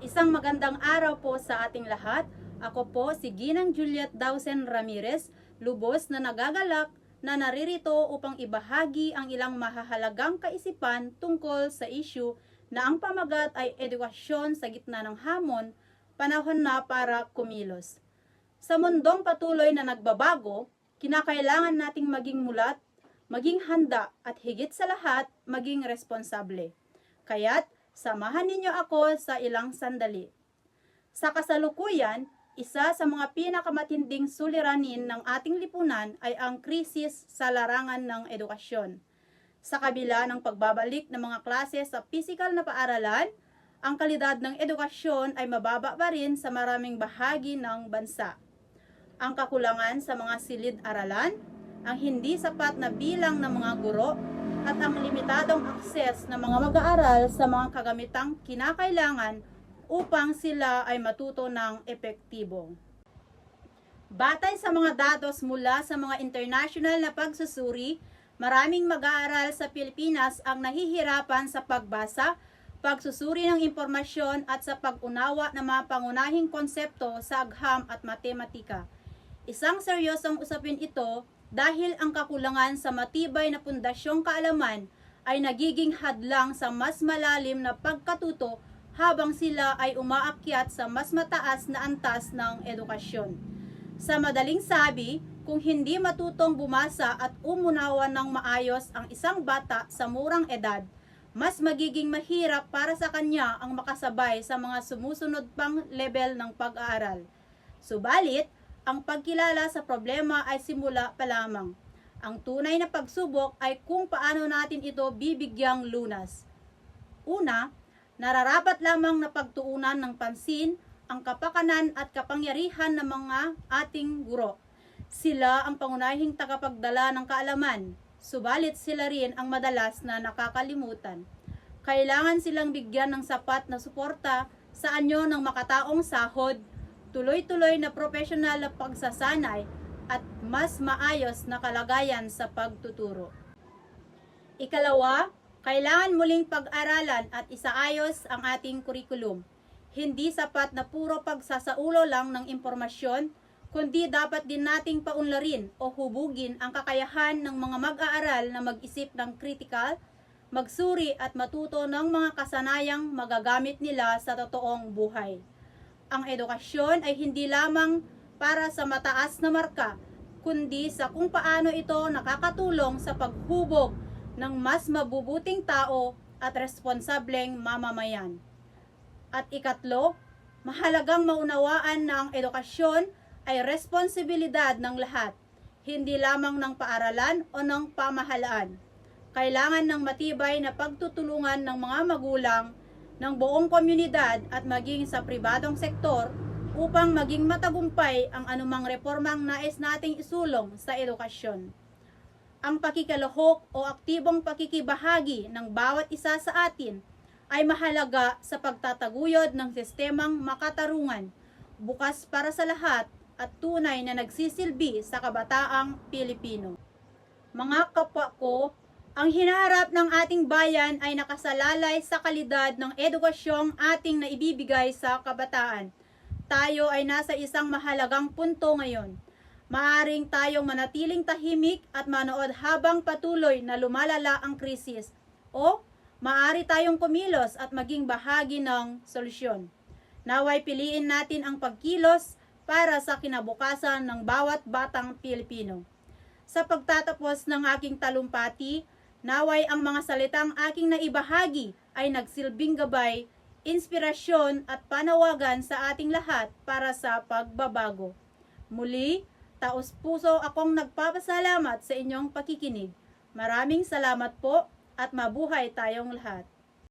Isang magandang araw po sa ating lahat. Ako po si Ginang Juliet Dawson Ramirez, lubos na nagagalak na naririto upang ibahagi ang ilang mahahalagang kaisipan tungkol sa issue na ang pamagat ay edukasyon sa gitna ng hamon, panahon na para kumilos. Sa mundong patuloy na nagbabago, kinakailangan nating maging mulat, maging handa at higit sa lahat, maging responsable. Kaya't samahan ninyo ako sa ilang sandali. Sa kasalukuyan, isa sa mga pinakamatinding suliranin ng ating lipunan ay ang krisis sa larangan ng edukasyon. Sa kabila ng pagbabalik ng mga klase sa pisikal na paaralan, ang kalidad ng edukasyon ay mababa pa rin sa maraming bahagi ng bansa. Ang kakulangan sa mga silid-aralan, ang hindi sapat na bilang ng mga guro, at ang limitadong akses ng mga mag-aaral sa mga kagamitang kinakailangan upang sila ay matuto ng epektibo. Batay sa mga datos mula sa mga international na pagsusuri, maraming mag-aaral sa Pilipinas ang nahihirapan sa pagbasa, pagsusuri ng impormasyon at sa pag-unawa ng mga pangunahing konsepto sa agham at matematika. Isang seryosong usapin ito dahil ang kakulangan sa matibay na pundasyong kaalaman ay nagiging hadlang sa mas malalim na pagkatuto habang sila ay umaakyat sa mas mataas na antas ng edukasyon. Sa madaling sabi, kung hindi matutong bumasa at umunawa ng maayos ang isang bata sa murang edad, mas magiging mahirap para sa kanya ang makasabay sa mga sumusunod pang level ng pag-aaral. Subalit, ang pagkilala sa problema ay simula pa lamang. Ang tunay na pagsubok ay kung paano natin ito bibigyang lunas. Una, nararapat lamang na pagtuunan ng pansin ang kapakanan at kapangyarihan ng mga ating guro. Sila ang pangunahing tagapagdala ng kaalaman, subalit sila rin ang madalas na nakakalimutan. Kailangan silang bigyan ng sapat na suporta sa anyo ng makataong sahod, tuloy-tuloy na profesional na pagsasanay at mas maayos na kalagayan sa pagtuturo. Ikalawa, kailangan muling pag-aralan at isaayos ang ating kurikulum. Hindi sapat na puro pagsasaulo lang ng impormasyon, kundi dapat din nating paunlarin o hubugin ang kakayahan ng mga mag-aaral na mag-isip ng critical, magsuri at matuto ng mga kasanayang magagamit nila sa totoong buhay. Ang edukasyon ay hindi lamang para sa mataas na marka, kundi sa kung paano ito nakakatulong sa paghubog ng mas mabubuting tao at responsableng mamamayan. At ikatlo, mahalagang maunawaan na ang edukasyon ay responsibilidad ng lahat, hindi lamang ng paaralan o ng pamahalaan. Kailangan ng matibay na pagtutulungan ng mga magulang, ng buong komunidad at maging sa pribadong sektor upang maging matagumpay ang anumang reformang nais nating isulong sa edukasyon. Ang pakikiluhok o aktibong pakikibahagi ng bawat isa sa atin ay mahalaga sa pagtataguyod ng sistemang makatarungan, bukas para sa lahat at tunay na nagsisilbi sa kabataang Pilipino. Mga kapwa ko, ang hinaharap ng ating bayan ay nakasalalay sa kalidad ng edukasyong ating naibibigay sa kabataan. Tayo ay nasa isang mahalagang punto ngayon. Maaring tayong manatiling tahimik at manood habang patuloy na lumalala ang krisis. O maaari tayong kumilos at maging bahagi ng solusyon. Naway piliin natin ang pagkilos para sa kinabukasan ng bawat batang Pilipino. Sa pagtatapos ng aking talumpati, naway ang mga salitang aking naibahagi ay nagsilbing gabay, inspirasyon at panawagan sa ating lahat para sa pagbabago. Muli, taos-puso akong nagpapasalamat sa inyong pakikinig. Maraming salamat po at mabuhay tayong lahat.